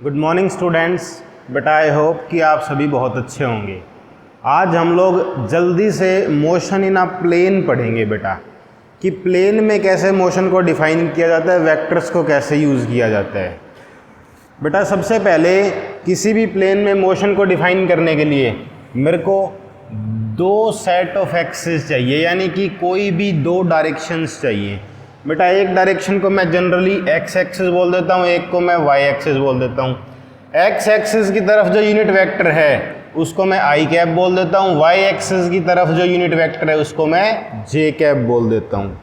Good morning students. बेटा I hope कि आप सभी बहुत अच्छे होंगे। आज हम लोग जल्दी से मोशन इन अ प्लेन पढ़ेंगे बेटा, कि प्लेन में कैसे मोशन को डिफाइन किया जाता है, वेक्टर्स को कैसे यूज़ किया जाता है। बेटा सबसे पहले किसी भी प्लेन में मोशन को डिफाइन करने के लिए मेरे को दो सेट ऑफ एक्सिस चाहिए, यानी कि कोई भी दो डायरेक्शंस चाहिए। बेटा एक डायरेक्शन को मैं जनरली एक्स एक्सिस बोल देता हूँ, एक को मैं वाई एक्सिस बोल देता हूँ। एक्स एक्सिस की तरफ जो यूनिट वेक्टर है उसको मैं आई कैप बोल देता हूँ, वाई एक्सिस की तरफ जो यूनिट वेक्टर है उसको मैं जे कैप बोल देता हूँ।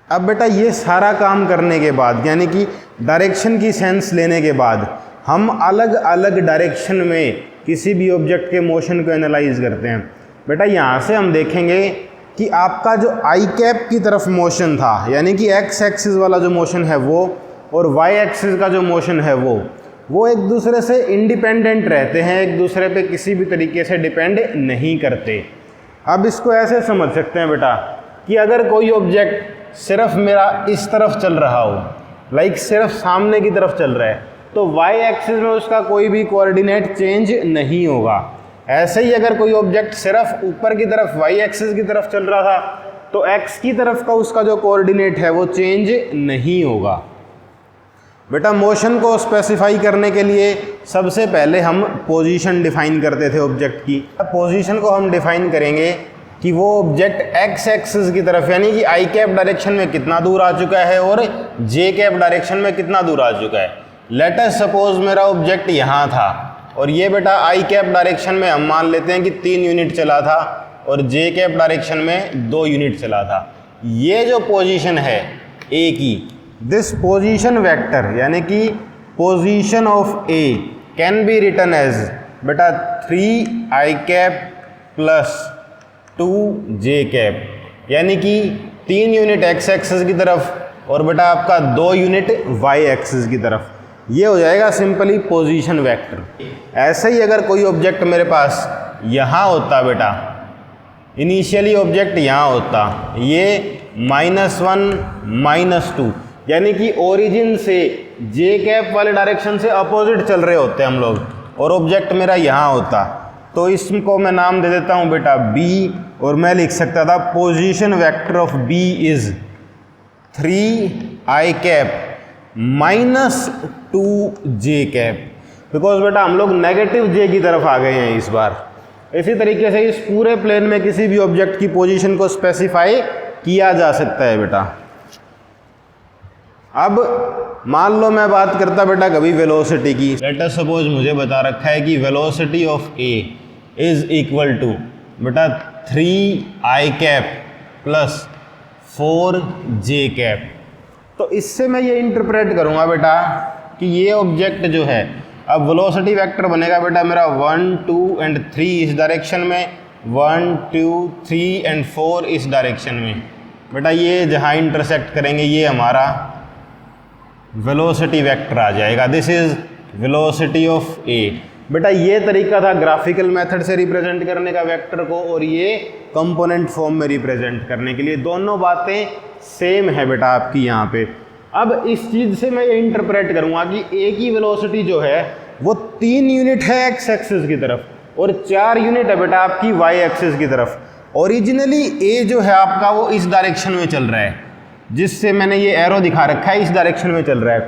अब बेटा ये सारा काम करने के बाद, यानी कि डायरेक्शन की सेंस लेने के बाद, हम अलग अलग डायरेक्शन में किसी भी ऑब्जेक्ट के मोशन को एनालाइज करते हैं। बेटा यहाँ से हम देखेंगे कि आपका जो आई कैप की तरफ मोशन था, यानी कि एक्स एक्सिस वाला जो मोशन है वो, और वाई एक्सिस का जो मोशन है वो एक दूसरे से इंडिपेंडेंट रहते हैं, एक दूसरे पे किसी भी तरीके से डिपेंड नहीं करते। अब इसको ऐसे समझ सकते हैं बेटा कि अगर कोई ऑब्जेक्ट सिर्फ मेरा इस तरफ चल रहा हो, लाइक सिर्फ सामने की तरफ चल रहा है, तो वाई एक्सिस में उसका कोई भी कोऑर्डिनेट चेंज नहीं होगा। ऐसे ही अगर कोई ऑब्जेक्ट सिर्फ ऊपर की तरफ वाई एक्सिस की तरफ चल रहा था तो एक्स की तरफ का उसका जो कोऑर्डिनेट है वो चेंज नहीं होगा। बेटा मोशन को स्पेसिफाई करने के लिए सबसे पहले हम पोजीशन डिफाइन करते थे ऑब्जेक्ट की। अब पोजीशन को हम डिफाइन करेंगे कि वो ऑब्जेक्ट एक्स एक्सिस की तरफ, यानी कि आई कैप डायरेक्शन में कितना दूर आ चुका है और जे कैप डायरेक्शन में कितना दूर आ चुका है। लेट अस सपोज मेरा ऑब्जेक्ट यहाँ था और ये बेटा आई कैप डायरेक्शन में हम मान लेते हैं कि 3 यूनिट चला था और जे कैप डायरेक्शन में 2 यूनिट चला था। ये जो पोजीशन है ए की, दिस पोजीशन वेक्टर यानी कि position of A can be written as बेटा 3 I cap plus 2 J cap, यानी कि 3 यूनिट एक्स एक्सिस की तरफ और बेटा आपका 2 यूनिट वाई एक्सिस की तरफ। ये हो जाएगा सिंपली पोजीशन वेक्टर। ऐसे ही अगर कोई ऑब्जेक्ट मेरे पास यहाँ होता बेटा, इनिशियली ऑब्जेक्ट यहाँ होता, ये -1 -2, यानी कि ओरिजिन से जे कैप वाले डायरेक्शन से अपोजिट चल रहे होते हम लोग, और ऑब्जेक्ट मेरा यहाँ होता, तो इसको मैं नाम दे देता हूँ बेटा बी, और मैं लिख सकता था position vector of B is 3 I cap -2 J cap, because बेटा हम लोग नेगेटिव जे की तरफ आ गए हैं इस बार। इसी तरीके से इस पूरे प्लेन में किसी भी ऑब्जेक्ट की पोजीशन को स्पेसिफाई किया जा सकता है बेटा। अब मान लो मैं बात करता बेटा कभी वेलोसिटी की। लेट अस सपोज मुझे बता रखा है कि velocity of A is equal to बेटा 3 I cap plus 4 J cap. तो इससे मैं ये इंटरप्रेट करूँगा बेटा कि ये ऑब्जेक्ट जो है, अब वेलोसिटी वेक्टर बनेगा बेटा मेरा 1 2 और 3 इस डायरेक्शन में, 1 2 3 और 4 इस डायरेक्शन में। बेटा ये जहाँ इंटरसेक्ट करेंगे ये हमारा वेलोसिटी वेक्टर आ जाएगा। दिस इज वेलोसिटी ऑफ ए। बेटा ये तरीका था ग्राफिकल मेथड से रिप्रेजेंट करने का वेक्टर को, और ये कंपोनेंट फॉर्म में रिप्रेजेंट करने के लिए। दोनों बातें सेम है बेटा आपकी यहाँ पे। अब इस चीज़ से मैं ये इंटरप्रेट करूँगा कि ए की वेलोसिटी जो है वो 3 यूनिट है एक्स एक्सिस की तरफ और 4 यूनिट है बेटा आपकी वाई एक्सिस की तरफ। ओरिजिनली ए जो है आपका वो इस डायरेक्शन में चल रहा है, जिससे मैंने ये एरो दिखा रखा है, इस डायरेक्शन में चल रहा है।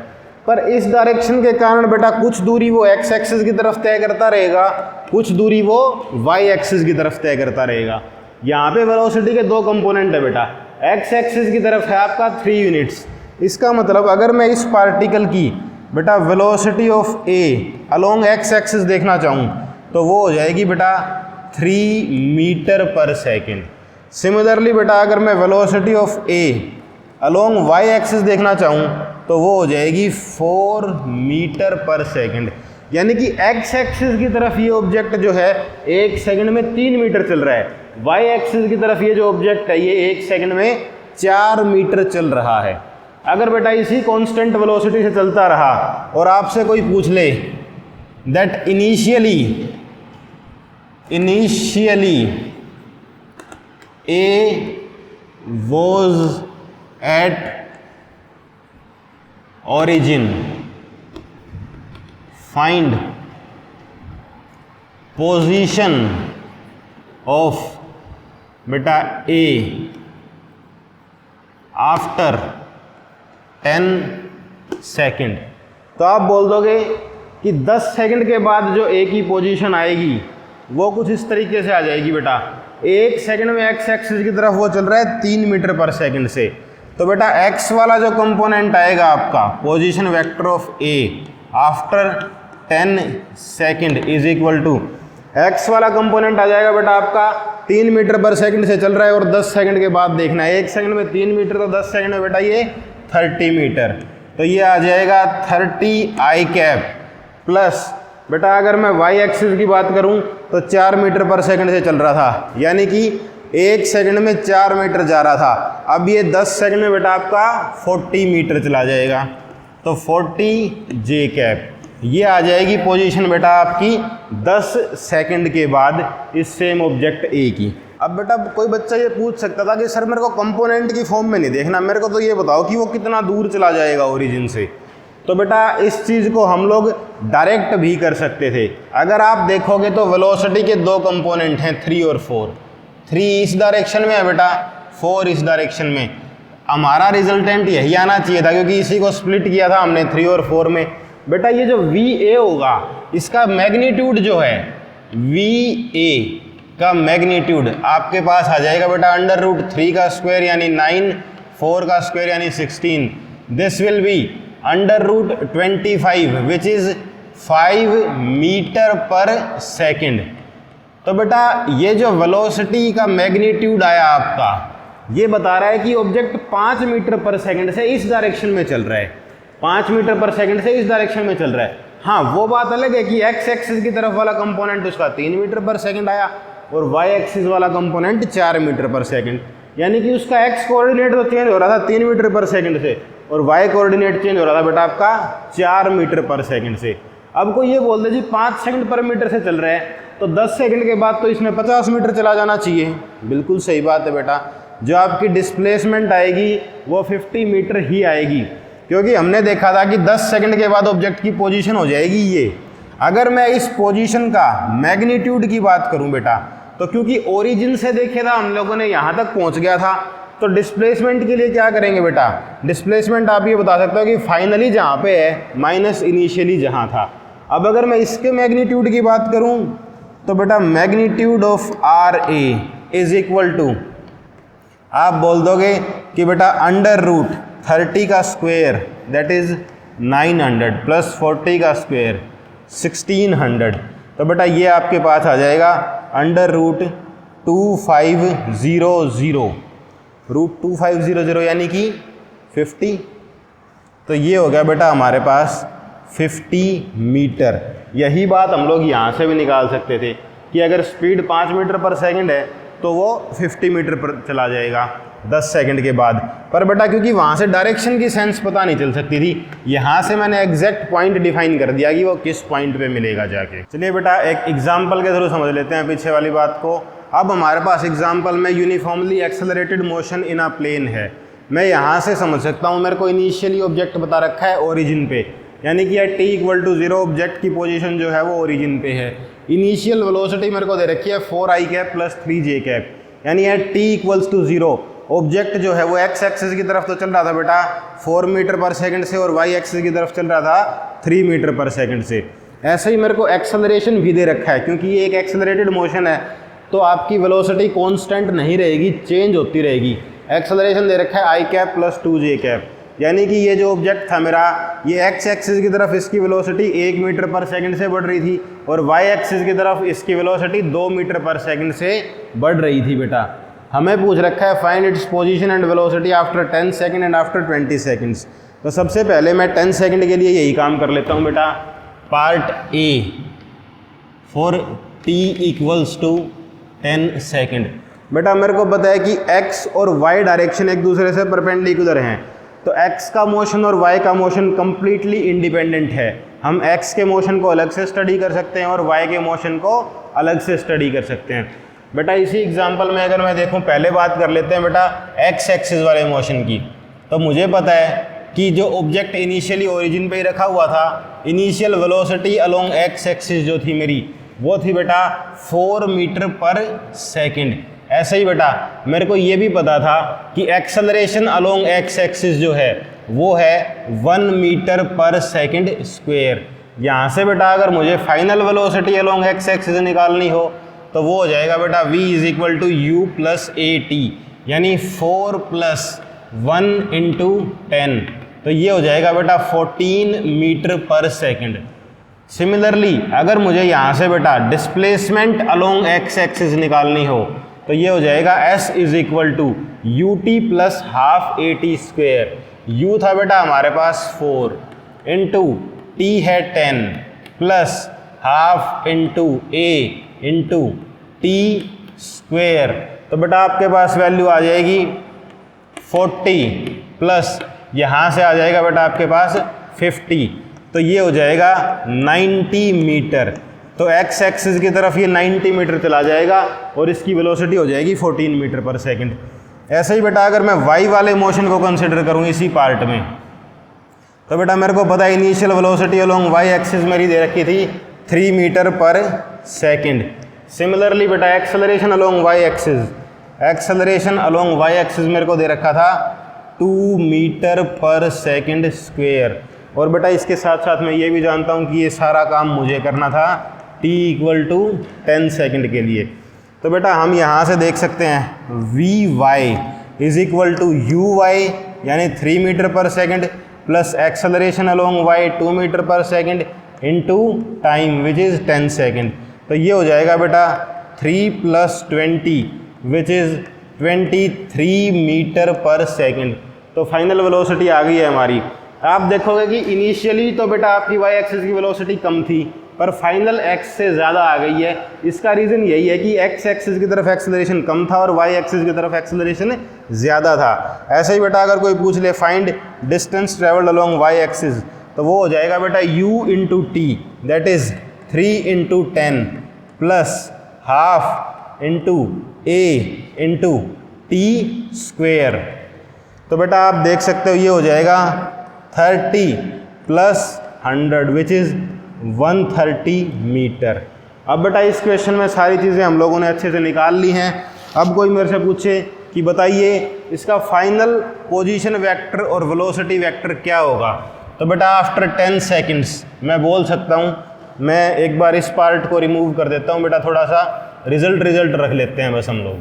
पर इस डायरेक्शन के कारण बेटा कुछ दूरी वो एक्स एक्सिस की तरफ तय करता रहेगा, कुछ दूरी वो वाई एक्सिस की तरफ तय करता रहेगा। यहाँ पे वेलोसिटी के 2 कंपोनेंट है बेटा। एक्स एक्सिस की तरफ है आपका 3 यूनिट्स। इसका मतलब अगर मैं इस पार्टिकल की बेटा velocity of A along X axis देखना चाहूँ तो वो हो जाएगी बेटा 3 मीटर पर सेकेंड। सिमिलरली बेटा अगर मैं velocity of A along Y axis देखना चाहूँ तो वो हो जाएगी 4 मीटर पर सेकेंड। यानी कि एक्स एक्सिस की तरफ ये ऑब्जेक्ट जो है 1 सेकंड में 3 मीटर चल रहा है, वाई एक्सिस की तरफ ये जो ऑब्जेक्ट है ये 1 सेकंड में 4 मीटर चल रहा है। अगर बेटा इसी कांस्टेंट वेलोसिटी से चलता रहा और आपसे कोई पूछ ले that initially A was at origin find position of बेटा ए आफ्टर 10 सेकेंड। तो आप बोल दोगे कि 10 सेकंड के बाद जो ए की पोजीशन आएगी वो कुछ इस तरीके से आ जाएगी बेटा। 1 सेकंड में एक्स एक्सिस की तरफ वो चल रहा है 3 मीटर पर सेकंड से। तो बेटा एक्स वाला जो कंपोनेंट आएगा आपका position vector of A after 10 second is equal to X वाला कंपोनेंट आ जाएगा बेटा आपका 3 मीटर पर सेकंड से चल रहा है और 10 सेकंड के बाद देखना है। 1 सेकंड में 3 मीटर तो 10 सेकंड में बेटा ये 30 मीटर। तो ये आ जाएगा 30 आई कैप प्लस बेटा अगर मैं वाई एक्सिस की बात करूं तो 4 मीटर पर सेकंड से चल रहा था, यानी कि 1 सेकंड में 4 मीटर जा रहा था। अब ये 10 सेकंड में बेटा आपका 40 मीटर चला जाएगा। तो 40 जे कैप ये आ जाएगी पोजीशन बेटा आपकी 10 सेकंड के बाद इस सेम ऑब्जेक्ट ए की। अब बेटा कोई बच्चा ये पूछ सकता था कि सर मेरे को कंपोनेंट की फॉर्म में नहीं देखना, मेरे को तो ये बताओ कि वो कितना दूर चला जाएगा ओरिजिन से। तो बेटा इस चीज़ को हम लोग डायरेक्ट भी कर सकते थे। अगर आप देखोगे तो वेलोसिटी के 2 कंपोनेंट हैं 3 और 4। 3 इस डायरेक्शन में है बेटा, 4 इस डायरेक्शन में। हमारा रिजल्टेंट यही आना चाहिए था क्योंकि इसी को स्प्लिट किया था हमने 3 और 4 में। बेटा ये जो वी ए होगा इसका मैग्नीट्यूड जो है वी ए का मैग्नीट्यूड आपके पास आ जाएगा बेटा √3 का स्क्वायर यानी 9, 4 का स्क्वायर यानी 16। This will be √25 which is 5 metre पर सेकेंड। तो बेटा ये जो वेलोसिटी का मैग्नीट्यूड आया आपका ये बता रहा है कि ऑब्जेक्ट 5 मीटर पर सेकेंड से इस डायरेक्शन में चल रहा है, 5 मीटर पर सेकेंड से इस डायरेक्शन में चल रहा है। हाँ वो बात अलग है कि एक्स एक्सिस की तरफ वाला कंपोनेंट उसका 3 मीटर पर सेकेंड आया और वाई एक्सिस वाला कंपोनेंट 4 मीटर पर सेकेंड, यानी कि उसका एक्स कोऑर्डिनेट तो चेंज हो रहा था 3 मीटर पर सेकेंड से और वाई कोऑर्डिनेट चेंज हो रहा था बेटा आपका 4 मीटर पर सेकेंड से। अब कोई ये बोल दे जी 5 सेकंड पर मीटर से चल रहा है तो 10 सेकंड के बाद तो इसमें 50 मीटर चला जाना चाहिए। बिल्कुल सही बात है बेटा, जो आपकी डिस्प्लेसमेंट आएगी वो 50 मीटर ही आएगी क्योंकि हमने देखा था कि 10 सेकंड के बाद ऑब्जेक्ट की पोजीशन हो जाएगी ये। अगर मैं इस पोजीशन का मैग्नीट्यूड की बात करूं बेटा तो क्योंकि ओरिजिन से देखे था हम लोगों ने यहाँ तक पहुँच गया था, तो डिस्प्लेसमेंट के लिए क्या करेंगे बेटा, डिस्प्लेसमेंट आप ये बता सकते हो कि फाइनली जहाँ पे है माइनस इनिशियली जहाँ था। अब अगर मैं इसके मैग्नीट्यूड की बात करूँ तो बेटा magnitude of R A is equal to आप बोल दोगे कि बेटा √30 का स्क्वायर दैट इज 900 प्लस 40 का स्क्वायर 1600। तो बेटा ये आपके पास आ जाएगा √2500 यानी कि 50। तो ये हो गया बेटा हमारे पास 50 मीटर। यही बात हम लोग यहाँ से भी निकाल सकते थे कि अगर स्पीड 5 मीटर पर सेकंड है तो वो 50 मीटर पर चला जाएगा 10 सेकंड के बाद। पर बेटा क्योंकि वहाँ से डायरेक्शन की सेंस पता नहीं चल सकती थी, यहाँ से मैंने एग्जैक्ट पॉइंट डिफाइन कर दिया कि वो किस पॉइंट पे मिलेगा जाके। चलिए बेटा एक एग्जाम्पल के थ्रू समझ लेते हैं पीछे वाली बात को। अब हमारे पास एग्जाम्पल में uniformly accelerated motion in a plane है। मैं यहाँ से समझ सकता हूँ, मेरे को इनिशियली ऑब्जेक्ट बता रखा है ओरिजिन पे, यानी कि t=0 ऑब्जेक्ट की पोजीशन जो है वो ओरिजिन पे है। इनिशियल वेलोसिटी मेरे को दे रखी है 4i cap plus 3j cap, यानी t=0 ऑब्जेक्ट जो है वो x एक्सिस की तरफ तो चल रहा था बेटा 4 मीटर पर सेकंड से और y एक्सिस की तरफ चल रहा था 3 मीटर पर सेकंड से। ऐसे ही मेरे को एक्सेलरेशन भी दे रखा है, क्योंकि ये एक एक्सेलरेटेड मोशन है तो आपकी वेलोसिटी कांस्टेंट नहीं रहेगी, चेंज होती रहेगी। एक्सेलरेशन दे रखा है i cap plus 2j cap, यानी कि ये जो ऑब्जेक्ट था मेरा ये x एक्सिस की तरफ इसकी वेलोसिटी 1 मीटर पर सेकंड से बढ़ रही थी और y एक्सिस की तरफ इसकी वेलोसिटी 2 मीटर पर सेकंड से बढ़ रही थी। बेटा हमें पूछ रखा है find its position and velocity after 10 second and after 20 seconds. तो सबसे पहले मैं 10 सेकंड के लिए यही काम कर लेता हूँ बेटा। Part A for t=10 second. बेटा मेरे को पता है कि x और y डायरेक्शन एक दूसरे से परपेंडिकुलर हैं, तो x का मोशन और y का मोशन कम्प्लीटली इंडिपेंडेंट है। हम x के मोशन को अलग से स्टडी कर सकते हैं और y के मोशन को अलग से स्टडी कर सकते हैं। बेटा इसी एग्जांपल में अगर मैं देखूं, पहले बात कर लेते हैं बेटा x एक्सिस वाले मोशन की। तो मुझे पता है कि जो ऑब्जेक्ट इनिशियली ओरिजिन पे ही रखा हुआ था initial velocity along X axis जो थी मेरी, वो थी बेटा 4 मीटर पर सेकंड। ऐसे ही बेटा मेरे को ये भी पता था कि एक्सेलरेशन अलोंग एक्स एक्सिस जो है वो है 1 मीटर पर सेकंड स्क्वायर। यहाँ से बेटा अगर मुझे final velocity along X axis निकालनी हो तो वो हो जाएगा बेटा v is equal to U plus A T, यानी 4 प्लस 1 इंटू 10, तो ये हो जाएगा बेटा 14 मीटर पर सेकंड। सिमिलरली अगर मुझे यहाँ से बेटा डिस्प्लेसमेंट अलोंग एक्स एक्सिस निकालनी हो तो ये हो जाएगा s is equal to U T plus half A T square. u था बेटा हमारे पास 4 इंटू t है 10 plus half into a into T square, तो बेटा आपके पास वैल्यू आ जाएगी 40 प्लस यहाँ से आ जाएगा बेटा आपके पास 50, तो ये हो जाएगा 90 मीटर। तो एक्स एक्सिस की तरफ ये 90 मीटर चला जाएगा और इसकी वेलोसिटी हो जाएगी 14 मीटर पर सेकंड। ऐसे ही बेटा अगर मैं वाई वाले मोशन को कंसिडर करूँ इसी पार्ट में, तो बेटा मेरे को पता है initial velocity along Y axis मेरी दे रखी थी 3 मीटर पर सेकंड। सिमिलरली बेटा एक्सेलरेशन अलोंग वाई एक्सिस मेरे को दे रखा था 2 मीटर पर सेकंड स्क्वेयर। और बेटा इसके साथ साथ मैं ये भी जानता हूँ कि ये सारा काम मुझे करना था t इक्वल टू 10 सेकेंड के लिए। तो बेटा हम यहाँ से देख सकते हैं V Y is equal to U Y यानी 3 मीटर पर second plus acceleration along Y 2 metre पर second into time which is 10 second. तो ये हो जाएगा बेटा 3 प्लस 20 विच इज़ 23 मीटर पर सेकेंड। तो फाइनल वेलोसिटी आ गई है हमारी। आप देखोगे कि इनिशियली तो बेटा आपकी वाई एक्सिस की वेलोसिटी कम थी पर फाइनल एक्स से ज़्यादा आ गई है। इसका रीज़न यही है कि एक्स एक्सिस की तरफ एक्सेलरेशन कम था और वाई एक्सिस की तरफ एक्सेलरेशन ज़्यादा था। ऐसे ही बेटा अगर कोई पूछ ले find distance travelled along Y axis, तो वो हो जाएगा बेटा u into T that is 3 into 10 plus half into a into T square. तो बेटा आप देख सकते हो ये हो जाएगा 30 प्लस 100 विच इज़ 130 मीटर। अब बेटा इस क्वेश्चन में सारी चीज़ें हम लोगों ने अच्छे से निकाल ली हैं। अब कोई मेरे से पूछे कि बताइए इसका फाइनल पोजीशन वेक्टर और वेलोसिटी वेक्टर क्या होगा, तो बेटा आफ्टर 10 सेकंड्स मैं बोल सकता हूँ, मैं एक बार इस पार्ट को रिमूव कर देता हूँ बेटा, थोड़ा सा रिजल्ट रख लेते हैं बस हम लोग।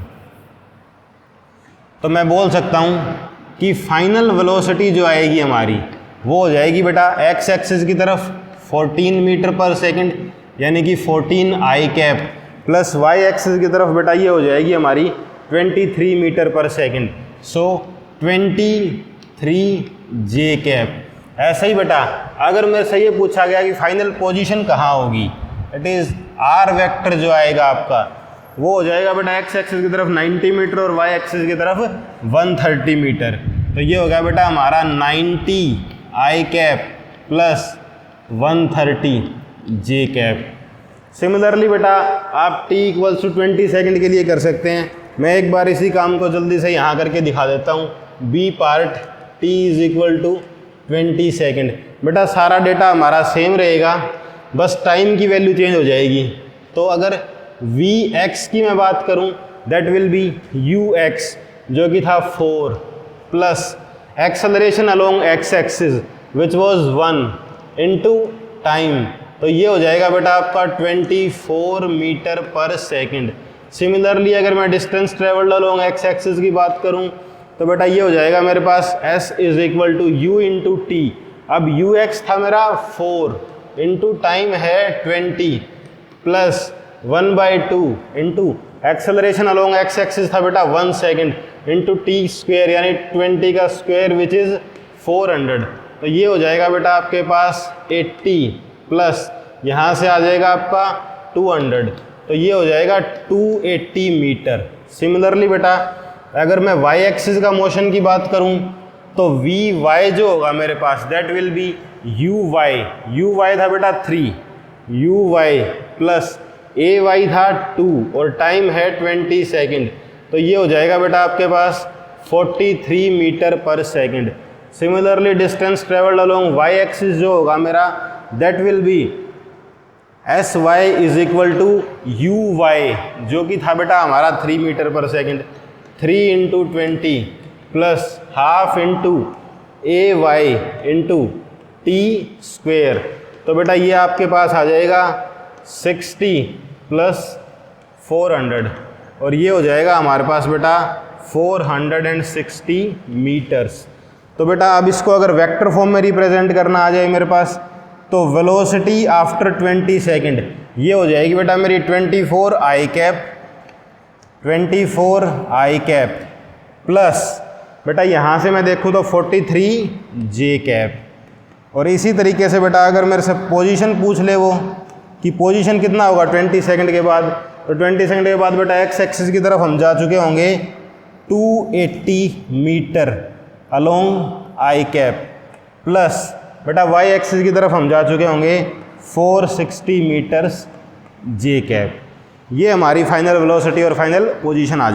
तो मैं बोल सकता हूँ कि फाइनल वेलोसिटी जो आएगी हमारी वो हो जाएगी बेटा एक्स एक्सिस की तरफ 14 मीटर पर सेकंड यानी कि 14 आई कैप प्लस वाई एक्सिस की तरफ बेटा ये हो जाएगी हमारी 23 मीटर पर सेकंड, सो 23 जे कैप। ऐसे ही बेटा अगर मेरे से ये पूछा गया कि फाइनल पोजीशन कहाँ होगी, इट इज़ आर वेक्टर जो आएगा आपका वो हो जाएगा बेटा एक्स एक्सिस की तरफ 90 मीटर और वाई एक्सिस की तरफ 130 मीटर। तो ये हो गया बेटा हमारा 90 आई कैप प्लस 130 जे कैप। सिमिलरली बेटा आप t इक्वल्स टू 20 सेकेंड के लिए कर सकते हैं। मैं एक बार इसी काम को जल्दी से यहाँ करके दिखा देता हूँ। B part t is equal to 20 second. बेटा सारा डेटा हमारा सेम रहेगा, बस टाइम की वैल्यू चेंज हो जाएगी। तो अगर वी एक्स की मैं बात करूं that will be you x जो कि था 4 plus acceleration along X axis which was 1 into time, तो ये हो जाएगा बेटा आपका 24 मीटर पर सेकंड। सिमिलरली अगर मैं distance travelled along X axis की बात करूं तो बेटा ये हो जाएगा मेरे पास s is equal to U into T. अब यू एक्स था मेरा 4 इंटू टाइम है 20 plus 1/2 into acceleration along X axis था बेटा 1 सेकेंड इंटू टी स्क्वेयर यानी 20 का स्क्वेयर विच इज़ 400। तो ये हो जाएगा बेटा आपके पास 80 प्लस यहाँ से आ जाएगा आपका 200, तो ये हो जाएगा 280 मीटर। सिमिलरली बेटा अगर मैं y एक्सिस का मोशन की बात करूँ तो वी वाई जो होगा मेरे पास that will be U Y था बेटा 3 U Y plus A Y था 2 और टाइम है 20 सेकेंड, तो ये हो जाएगा बेटा आपके पास 43 मीटर पर second. Similarly distance travelled along Y axis जो होगा मेरा that will be S Y is equal to U Y, जो कि था बेटा हमारा 3 मीटर पर second, 3 into 20 plus half into A Y into T square. तो बेटा ये आपके पास आ जाएगा 60 प्लस 400 और ये हो जाएगा हमारे पास बेटा 460 मीटर्स। तो बेटा अब इसको अगर वेक्टर फॉर्म में रिप्रेजेंट करना आ जाए मेरे पास, तो वेलोसिटी आफ्टर 20 सेकेंड ये हो जाएगी बेटा मेरी 24 आई कैप प्लस बेटा यहाँ से मैं देखूँ तो 43 जे कैप। और इसी तरीके से बेटा अगर मेरे से पोजीशन पूछ ले वो कि पोजीशन कितना होगा 20 सेकंड के बाद, तो 20 सेकंड के बाद बेटा एक्स एक्सिस की तरफ हम जा चुके होंगे 280 मीटर अलोंग आई कैप प्लस बेटा वाई एक्सिस की तरफ हम जा चुके होंगे 460 मीटर्स जे कैप। ये हमारी फाइनल वेलोसिटी और फाइनल पोजीशन आ